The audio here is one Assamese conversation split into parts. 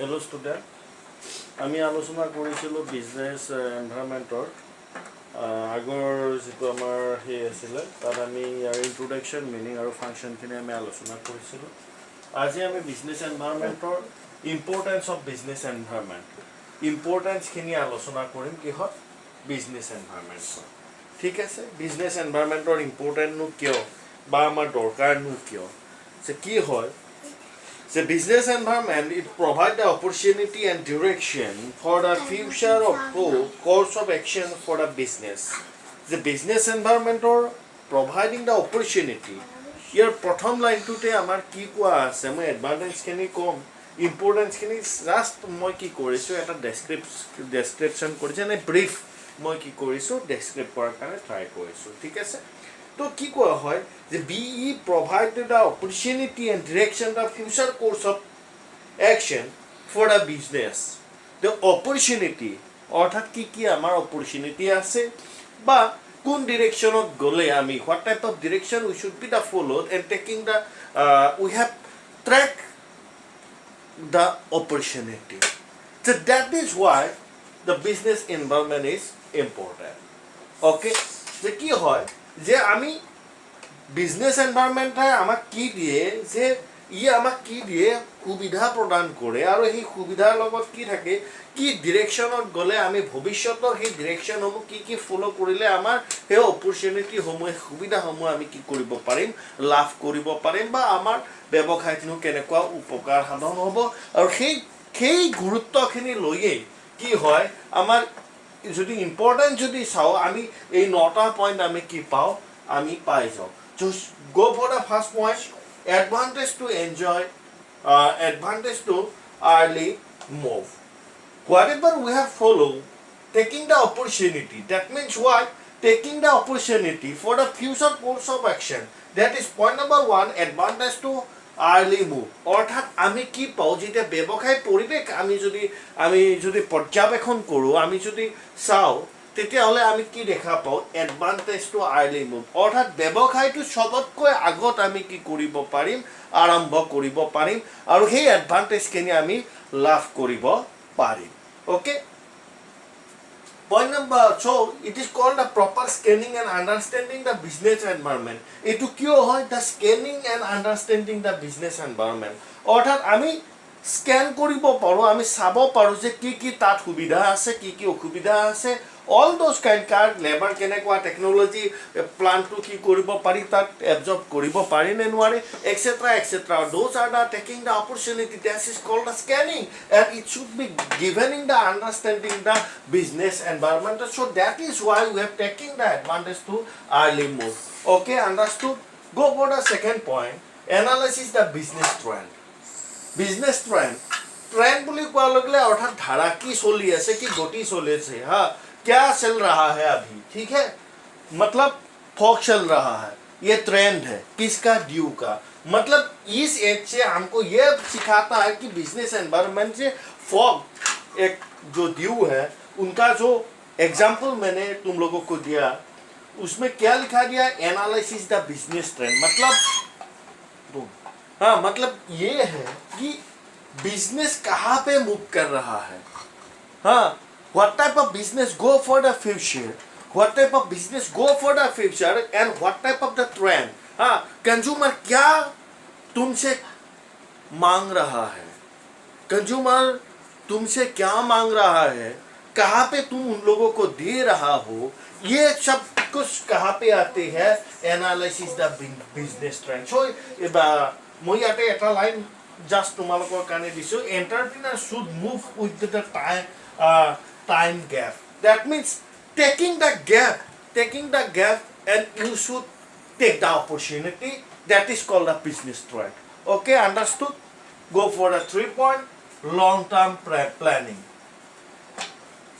Hello student, আমি আলোচনা কৰিছিলোঁ বিজনেছ এনভাইৰনমেণ্টৰ আগৰ যিটো আমাৰ সেই আছিলে তাত আমি ইয়াৰ ইন্ট্ৰডাকশ্যন মিনিং আৰু ফাংচনখিনি আমি আলোচনা কৰিছিলোঁ। আজি আমি বিজনেছ এনভাইৰনমেণ্টৰ ইম্পৰ্টেঞ্চ অফ বিজনেছ এনভাইৰনমেণ্ট ইম্পৰ্টেঞ্চখিনি আলোচনা কৰিম কিহত বিজনেছ এনভাইৰনমেণ্টৰ। ঠিক আছে, বিজনেছ এনভাইৰনমেণ্টৰ ইম্পৰ্টেণ্টনো কিয় বা আমাৰ দৰকাৰনো কিয় যে কি হয় The business environment, it provides the opportunity and direction for the future of course of action for the business. The business environment or providing the opportunity. Here, prothom line to te amar ki koa ase moi advantage kini kom importance kini just moi ki korisu eta description korisu na brief moi ki korisu describe korar kane try korisu. Thik ase? তো কি কোৱা হয় যে BE provided the opportunity and direction the future course of action for the business. The opportunity অৰ্থাৎ কি কি আমাৰ opportunity আছে বা কোন directionত গ'লে আমি what type of direction we should be the followed and taking the we have track the opportunity. So that is why the business environment is important. Okay, যে কি হয় যে আমি বিজনেছ এনভাইৰনমেণ্টে আমাক কি দিয়ে যে ই আমাক কি দিয়ে সুবিধা প্ৰদান কৰে আৰু সেই সুবিধাৰ লগত কি থাকে কি ডিৰেকশ্যনত গ'লে আমি ভৱিষ্যতৰ সেই ডিৰেকশ্যনসমূহ কি কি ফ'ল' কৰিলে আমাৰ সেই অপৰচুনিটিসমূহ সুবিধাসমূহ আমি কি কৰিব পাৰিম লাভ কৰিব পাৰিম বা আমাৰ ব্যৱসায়টো কেনেকুৱা উপকাৰ সাধন হ'ব আৰু সেই গুৰুত্বখিনি লৈয়ে কি হয় আমাৰ যদি ইম্পৰ্টেণ্ট যদি চাওঁ আমি এই 9টা পইণ্ট আমি কি পাওঁ আমি পাই যাওঁ। Just go for the first point, advantage to enjoy, advantage to early move. Whatever we have followed, taking the opportunity, that means what? Taking the opportunity for the future course of action. That is point number 1, advantage to early move. অৰ্থাৎ আমি কি পাওঁ যেতিয়া ব্যৱসায় পৰিৱেশ আমি যদি পৰ্যবেক্ষণ কৰোঁ আমি যদি চাওঁ তেতিয়াহ'লে আমি কি দেখা পাওঁ এডভান্টেজ টু আৰ্লি মুভ অৰ্থাৎ ব্যৱসায়টো চবতকৈ আগত আমি কি কৰিব পাৰিম আৰম্ভ কৰিব পাৰিম আৰু সেই এডভান্টেজখিনি আমি লাভ কৰিব পাৰিম। Okay, point number so it is called the proper scanning and understanding the business environment. এইটো কিয় হয় the scanning and understanding the business environment অৰ্থাৎ আমি স্কেন কৰিব পাৰোঁ আমি চাব পাৰোঁ যে কি কি তাত সুবিধা আছে কি কি অসুবিধা আছে all those kind card labor কেনেকুৱা টেকনলজি প্লান্টটো কি কৰিব পাৰি তাত এবজৰ্ব কৰিব পাৰি নে নোৱাৰে etc those are the taking the opportunity that is called the scanning and it should be givening the understanding the business environment so that is why we have taking the advantage to early move. Okay, understood? Go for the second point, analysis the business trend. Business trend বুলি কোৱা লগলে অৰ্থাৎ ধাৰা কি চলি আছে কি গতি চলি আছে হা क्या चल रहा है अभी, ठीक है, मतलब फॉग चल रहा है ये ट्रेंड है किसका ड्यू का मतलब इस एज से हमको ये सिखाता है कि बिजनेस एनवायरनमेंट से फॉग एक जो ड्यू है उनका जो एग्जाम्पल मैंने तुम लोगों को दिया उसमें क्या लिखा गया एनालिसिस द बिजनेस ट्रेंड मतलब हाँ मतलब ये है कि बिजनेस कहाँ पे मूव कर रहा है हाँ what type of business go for the future what type of business go for the future and what type of the trend हाँ कंज्यूमर क्या तुमसे मांग रहा है कंज्यूमर तुमसे क्या मांग रहा है कहाँ पे तुम उन लोगों को दे रहा हो ये सब कुछ कहाँ पे आते हैं analysis the business trend so মই ইয়াতে এটা লাইন জাষ্ট তোমালোকৰ কাৰণে দিছোঁ entrepreneur should move with the time gap. That means taking the gap and you should take the opportunity. That is called a business trend. Okay, understood? Go for the 3 point, long-term planning.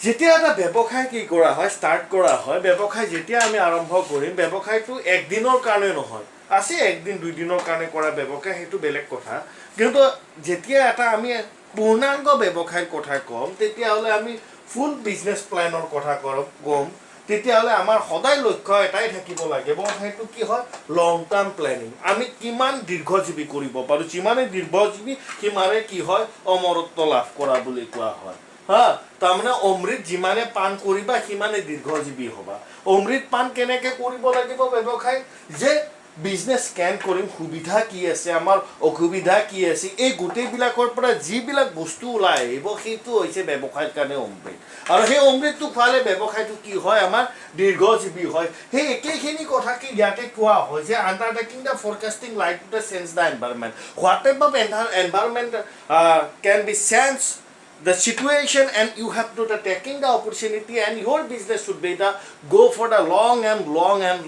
যেতিয়া এটা ব্যৱসায় কি কৰা হয় ষ্টাৰ্ট কৰা হয় ব্যৱসায় যেতিয়া আমি আৰম্ভ কৰিম ব্যৱসায়টো একদিনৰ কাৰণে নহয় আছে একদিন দুই দিনৰ কাৰণে কৰা ব্যৱসায় সেইটো বেলেগ কথা কিন্তু যেতিয়া এটা আমি পূৰ্ণাংগ ব্যৱসায়ৰ কথা কম তেতিয়াহ'লে আমি ফুল বিজনেছ প্লেনৰ কথা ক'ম তেতিয়াহ'লে আমাৰ সদায় লক্ষ্য এটাই থাকিব লাগে সেইটো কি হয় লং টাৰ্ম প্লেনিং আমি কিমান দীৰ্ঘজীৱী কৰিব পাৰোঁ যিমানে দীৰ্ঘজীৱী সিমানে কি হয় অমৰত্ব লাভ কৰা বুলি কোৱা হয় হা তাৰমানে অমৃত যিমানে পান কৰিবা সিমানে দীৰ্ঘজীৱী হ'বা অমৃত পান কেনেকৈ কৰিব লাগিব ব্যৱসায় যে বিজনেছ স্কেন কৰিম সুবিধা কি আছে আমাৰ অসুবিধা কি আছে এই গোটেইবিলাকৰ পৰা যিবিলাক বস্তু ওলাই আহিব সেইটো হৈছে ব্যৱসায়ৰ কাৰণে অমৃত আৰু সেই অমৃতটো খোৱালে ব্যৱসায়টো কি হয় আমাৰ দীৰ্ঘজীৱী হয় সেই একেখিনি কথা কি ইয়াতে কোৱা হয় যে undertaking the forecasting light to the change the environment what type of environment can be change the situation and you have to taking the opportunity and your business should be the go for the long and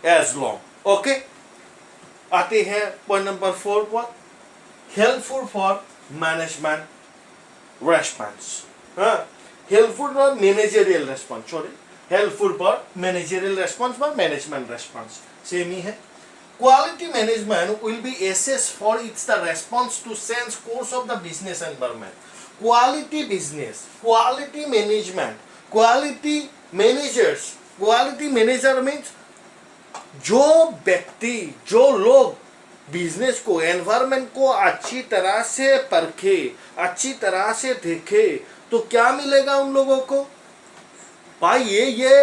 as long okay आते हैं point number 4 per helpful for management response हाँ helpful for managerial response sorry helpful for managerial response for management response same ही है quality management will be assessed for its the response to change course of the business environment quality business quality management quality managers quality manager means जो व्यक्ति जो लोग बिजनेस को एनवायरनमेंट को अच्छी तरह से परखे अच्छी तरह से देखे तो क्या मिलेगा उन लोगों को भाई ये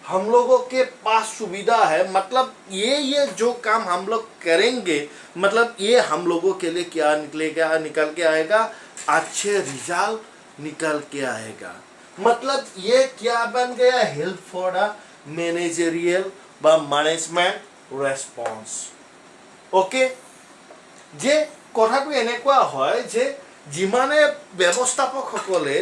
हम लोगों के पास सुविधा है मतलब ये जो काम हम लोग करेंगे मतलब ये हम लोगों के लिए क्या निकलेगा निकल के आएगा अच्छे रिजल्ट निकल के आएगा मतलब ये क्या बन गया हेल्प फॉर द मैनेजरियल বা मैनेजमेंट रेस्पॉन्स ओके जे কথাটো এনেকুৱা হয় যে যিমানে ব্যৱস্থাপকসকলে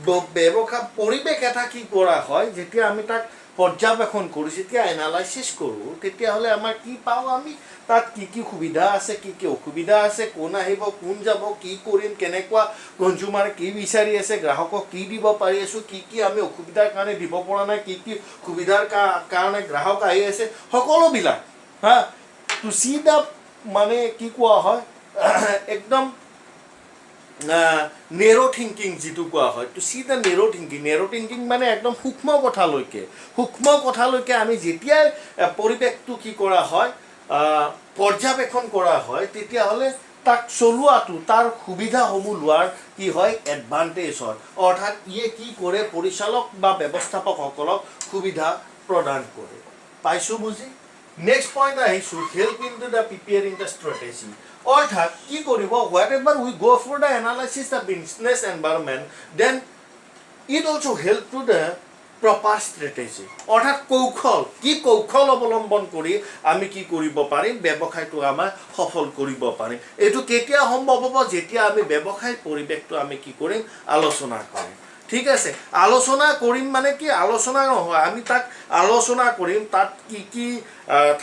ব্যৱসায় পৰিৱেশ এটা কি কৰা হয় যেতিয়া আমি তাক পৰ্যবেক্ষণ কৰোঁ যেতিয়া এনালাইসিস কৰোঁ তেতিয়াহ'লে আমাৰ কি পাওঁ আমি তাত কি কি সুবিধা আছে কি কি অসুবিধা আছে কোন আহিব কোন যাব কি কৰিম কেনেকুৱা কনজিউমাৰ কি বিচাৰি আছে গ্ৰাহকক কি দিব পাৰি আছো কি কি আমি অসুবিধাৰ কাৰণে দিব পৰা নাই কি কি সুবিধাৰ কাৰণে গ্ৰাহক আহি আছে সকলোবিলাক হা টু সি দা মানে কি কোৱা হয় একদম নেৰো থিংকিং যেটো কোৱা হয় টু সি দা নেৰো থিংকিং মানে একদম সূক্ষ্ম কথালৈকে আমি যেতিয়া পৰিৱেশটো কি কৰা হয় পৰ্যবেক্ষণ কৰা হয় তেতিয়াহ'লে তাক চলোৱাটো তাৰ সুবিধাসমূহ লোৱাৰ কি হয় এডভান্টেজ হয় অৰ্থাৎ ইয়ে কি কৰে পৰিচালক বা ব্যৱস্থাপকসকলক সুবিধা প্ৰদান কৰে পাইছো বুজি নেক্সট পইণ্ট আহিছো help in to the preparing the strategy অৰ্থাৎ কি কৰিব whatever we go for the analysis the business environment then it also help to the proper strategy অৰ্থাৎ কৌশল অৱলম্বন কৰি আমি কি কৰিব পাৰিম ব্যৱসায়টো আমাৰ সফল কৰিব পাৰিম এটো কেতিয়া সম্ভৱ হ'ব যেতিয়া আমি ব্যৱসায় পৰিৱেশটো আমি কি কৰিম আলোচনা কৰিম ঠিক আছে আলোচনা কৰিম মানে কি আলোচনা নহয় আমি তাক আলোচনা কৰিম তাত কি কি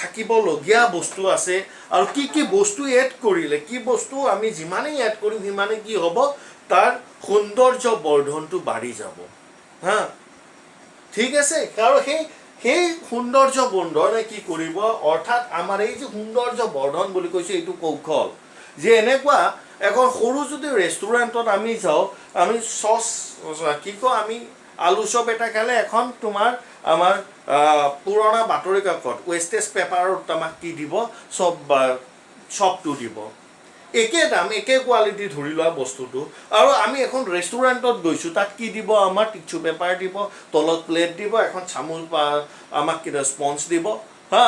থাকিব লগিয়া বস্তু আছে আৰু কি কি বস্তু এড কৰিলে কি বস্তু আমি যিমানে এড কৰিম সিমানে কি হ'ব তাৰ সৌন্দৰ্য বৰ্ধনটো বাঢ়ি যাব হা ঠিক আছে আৰু সেই সৌন্দৰ্য বৰ্ধনে কি কৰিব অৰ্থাৎ আমাৰ এই যে সৌন্দৰ্য বৰ্ধন বুলি কৈছে এইটো কৌশল যে এনেকুৱা এখন সৰু যদি ৰেষ্টুৰেণ্টত আমি যাওঁ আমি সস কি কওঁ আমি আলু চপ এটা খালে এখন তোমাৰ আমাৰ পুৰণা বাতৰি কাকত ৱেষ্টেজ পেপাৰত আমাক কি দিব চপটো দিব একে দাম একে কোৱালিটি ধৰি লোৱা বস্তুটো আৰু আমি এখন ৰেষ্টুৰেণ্টত গৈছো তাক কি দিব আমাৰ টিচু পেপাৰ দিব তলত প্লেট দিব এখন চামুচ আমাক কি স্পঞ্জ দিব হা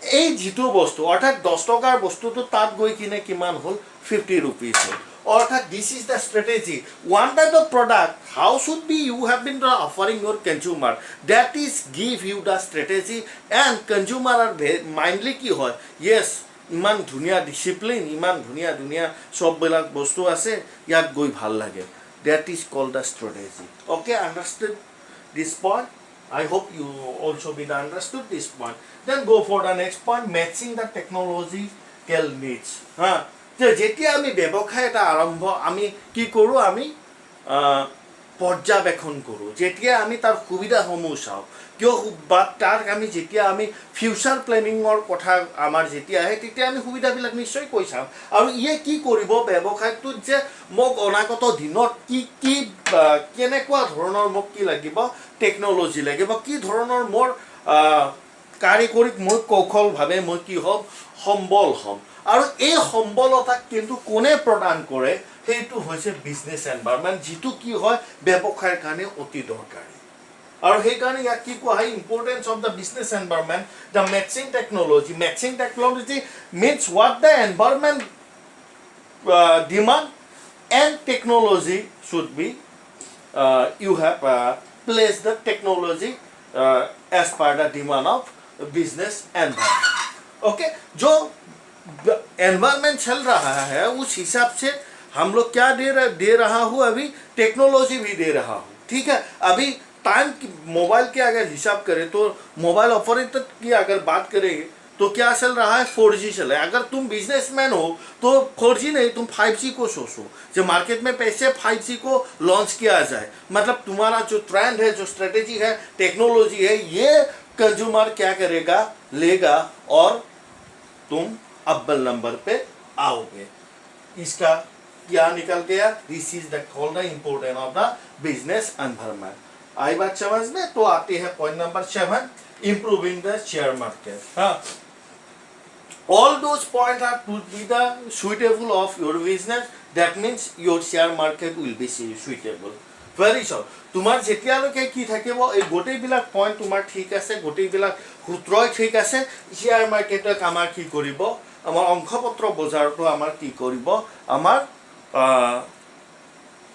এই যেটো বস্তু অৰ্থাৎ 10 টকাৰ বস্তুটো তাত গৈ কিনে কিমান হ'ল 50 rupees হ'ল অৰ্থাৎ this is the strategy one type of product how should be you have been offering your consumer that is give you the strategy and consumer are mindly কি হয় yes ইমান ধুনিয়া ডিসিপ্লিন ইমান ধুনিয়া সব বিলাক বস্তু আছে ইয়াত গৈ ভাল লাগে that is called the strategy okay understood this point I hope you also be understood this point then go for the next point matching the technological needs ha যেতিয়া আমি ব্যৱসায় এটা আৰম্ভ আমি কি কৰো আমি পৰ্যবেক্ষণ কৰো যেতিয়া আমি তাৰ সুবিধাসমূহ চাও কিয় বা তাৰ আমি যেতিয়া আমি ফিউচাৰ প্লেনিংৰ কথা আমাৰ যেতিয়া আহে তেতিয়া আমি সুবিধাবিলাক নিশ্চয় কৈ চাম আৰু ইয়ে কি কৰিব ব্যৱসায়টোত যে মোক অনাগত দিনত কি কেনেকুৱা ধৰণৰ মোক কি লাগিব টেকন'লজি লাগিব কি ধৰণৰ মোৰ কাৰিকৰীক মই কৌশলভাৱে মই কি হ'ম সম্বল হ'ম আৰু এই সম্বলতাক কিন্তু কোনে প্ৰদান কৰে সেইটো হৈছে বিজনেছ এনভাইৰনমেণ্ট যিটো কি হয় ব্যৱসায়ৰ কাৰণে অতি দৰকাৰী আৰু সেইকাৰণে ইয়াক কি কোৱা হয় importance of the business environment the matching technology means what the environment demand and technology should be you have placed the technology as per the demand of business environment okay जो environment चल रहा है उस हिसाब से हम लोग क्या दे रहा हूँ अभी टेक्नोलॉजी भी दे रहा हूँ ठीक है अभी टाइम मोबाइल के अगर हिसाब करें तो मोबाइल ऑपरेटर की अगर बात करेंगे तो क्या चल रहा है 4G चल रहा है अगर तुम बिजनेसमैन हो तो 4G नहीं तुम 5G को सोचो जो मार्केट में पैसे 5G को लॉन्च किया जाए मतलब तुम्हारा जो ट्रेंड है जो स्ट्रेटेजी है टेक्नोलॉजी है ये कंज्यूमर क्या करेगा लेगा और तुम अव्वल नंबर पे आओगे इसका क्या निकल गया this is the called the important of the business environment आई बात समझ में तो आते हैं point number 7 improving the share market all those points are to be the suitable of your business that means your share market will be suitable very sure তোমাৰ যেতিয়ালৈকে কি থাকিব এই গোটেইবিলাক পইণ্ট তোমাৰ ঠিক আছে গোটেইবিলাক সূত্ৰই ঠিক আছে শ্বেয়াৰ মাৰ্কেটে আমাৰ কি কৰিব আমাৰ অংশপত্ৰ বজাৰটো আমাৰ কি কৰিব আমাৰ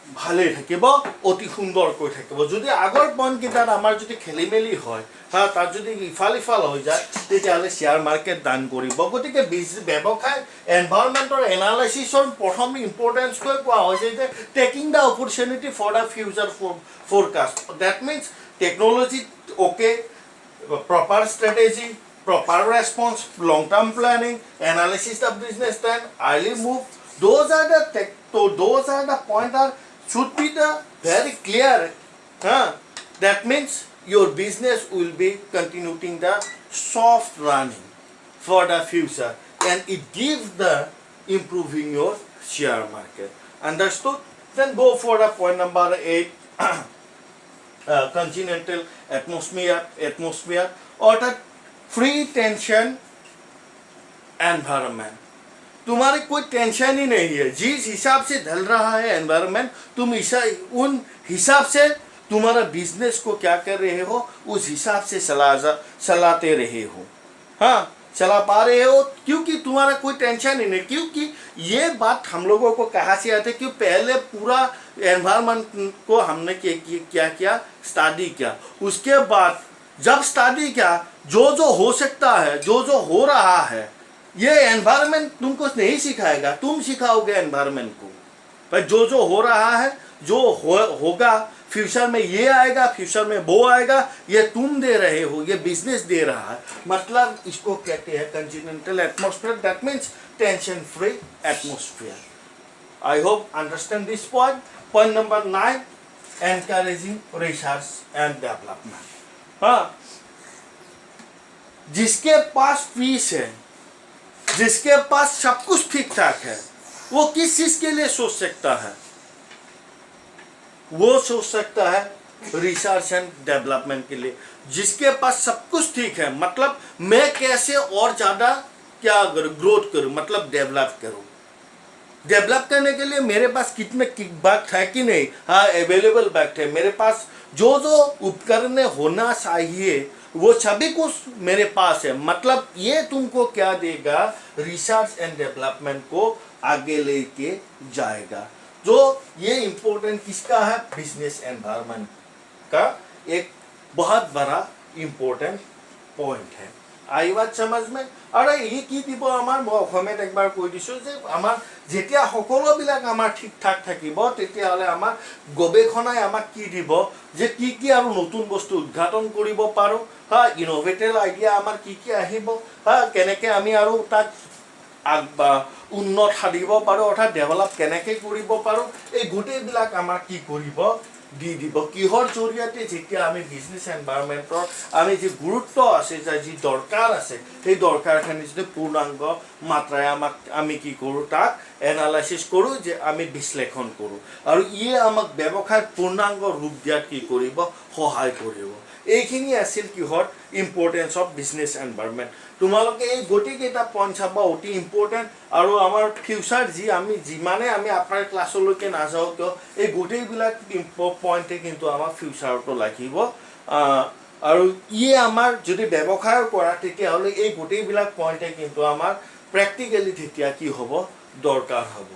ভালে থাকিব অতি সুন্দৰকৈ থাকিব যদি আগৰ পইণ্ট কিটাত আমাৰ যদি খেলিমেলি হয় তাত যদি ইফাল হৈ যায় তেতিয়াহ'লে শ্বেয়াৰ মাৰ্কেট দান কৰিব গতিকে ব্যৱসায় এনভাইৰনমেণ্টৰ এনালাইচিছৰ প্ৰথম ইম্পৰ্টেঞ্চকৈ কোৱা হৈছে যে taking the opportunity for the future forecast date means technology okay proper strategy proper response long term planning analysis of business plan early move those are the pointers should be the very clear that means your business will be continuing the soft running for the future and it gives the improving your share market understood then go for the point number 8 continental atmosphere or the free tension environment तुम्हारी कोई टेंशन ही नहीं है जिस हिसाब से ढल रहा है एनवायरनमेंट तुम उन हिसाब से तुम्हारा बिजनेस को क्या कर रहे हो उस हिसाब से चलाते रहे हो चला पा रहे हो क्योंकि तुम्हारा कोई टेंशन ही नहीं क्योंकि ये बात हम लोगों को कहाँ से आते कि पहले पूरा एनवायरनमेंट को हमने क्या किया स्टडी किया उसके बाद जब स्टडी किया जो हो सकता है जो हो रहा है ये एनवायरनमेंट तुमको नहीं सिखाएगा तुम सिखाओगे एनवायरनमेंट को पर जो हो रहा है जो होगा फ्यूचर में ये आएगा फ्यूचर में वो आएगा ये तुम दे रहे हो ये बिजनेस दे रहा है मतलब इसको कहते हैं Continental atmosphere that means tension free atmosphere I hope understand this point number 9 encouraging research and development जिसके पास फीस है जिसके पास सब कुछ ठीक ठाक है वो किस चीज के लिए सोच सकता है वो सोच सकता है रिसर्च एंड डेवलपमेंट के लिए जिसके पास सब कुछ ठीक है मतलब मैं कैसे और ज्यादा क्या करूं ग्रोथ करूं मतलब डेवलप करूं डेवलप करने के लिए मेरे पास कितने वक्त है कि नहीं अवेलेबल वक्त है मेरे पास जो उपकरण होना चाहिए वो सभी कुछ मेरे पास है मतलब ये तुमको क्या देगा रिसर्च एंड डेवलपमेंट को आगे लेके जाएगा जो ये इम्पोर्टेंट किसका है बिजनेस एनवायरनमेंट का एक बहुत बड़ा इम्पोर्टेंट पॉइंट है आई बात समझ में और ये की দিব আমার অসমত একবার কৈ দিছো যে আমার যেতিয়া সকলোবিলাক আমার ঠিকঠাক থাকিব তেতিয়াহলে আমার গবেষণায় আমাক কি দিব যে কি আৰু নতুন বস্তু উদ্ঘাটন কৰিব পাৰো ইনোভেটিভ আইডিয়া আমাৰ কি আহিব কেনেকে আমি আৰু তাক উন্নত সাধিব পাৰো অৰ্থাৎ ডেভেলপ কেনেকে কৰিব পাৰো এই গোটেইবিলাক আমাৰ কি কৰিব দি দিব কিহৰ জৰিয়তে যেতিয়া আমি বিজনেছ এনভাইৰনমেণ্টৰ আমি যি গুৰুত্ব আছে যি দৰকাৰ আছে সেই দৰকাৰখিনি যদি পূৰ্ণাংগ মাত্ৰাৰে আমি কি কৰোঁ তাক এনালাইচিছ কৰোঁ যে আমি বিশ্লেষণ কৰোঁ আৰু ইয়ে আমাক ব্যৱসায়ত পূৰ্ণাংগ ৰূপ দিয়াত কি কৰিব সহায় কৰিব এইখিনি আছিল কিহৰ ইম্পৰ্টেঞ্চ অফ বিজনেছ এনভাইৰনমেণ্ট তোমালোকে এই গোটেইকেইটা পইণ্ট চাবা অতি ইম্পৰ্টেণ্ট আৰু আমাৰ ফিউচাৰ যি আমি যিমানে আমি আপোনাৰ ক্লাছলৈকে নাযাওঁ কিয় এই গোটেইবিলাক পইণ্টে কিন্তু আমাৰ ফিউচাৰতো লাগিব আৰু ইয়ে আমাৰ যদি ব্যৱসায় কৰা তেতিয়াহ'লে এই গোটেইবিলাক পইণ্টে কিন্তু আমাৰ প্ৰেক্টিকেলি তেতিয়া কি হ'ব দৰকাৰ হ'ব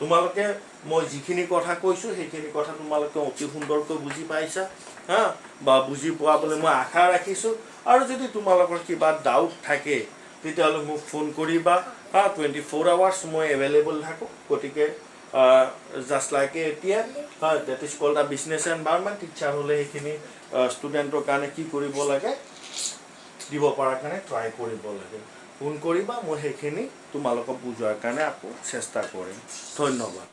তোমালোকে মই যিখিনি কথা কৈছোঁ সেইখিনি কথা তোমালোকে অতি সুন্দৰকৈ বুজি পাইছা হা বা বুজি পোৱা বুলি মই আশা ৰাখিছোঁ আৰু যদি তোমালোকৰ কিবা ডাউট থাকে তেতিয়াহ'লে মোক ফোন কৰিবা 24 আৱাৰ্ছ মই এভেইলেবল থাকোঁ গতিকে জাষ্ট লাইক এতিয়া that is called a business environment ইচ্ছা হ'লে সেইখিনি ষ্টুডেণ্টৰ কাৰণে কি কৰিব লাগে দিব পৰাৰ কাৰণে ট্ৰাই কৰিব লাগে ফোন কৰিবা মই সেইখিনি তোমালোকক বুজোৱাৰ কাৰণে আকৌ চেষ্টা কৰিম ধন্যবাদ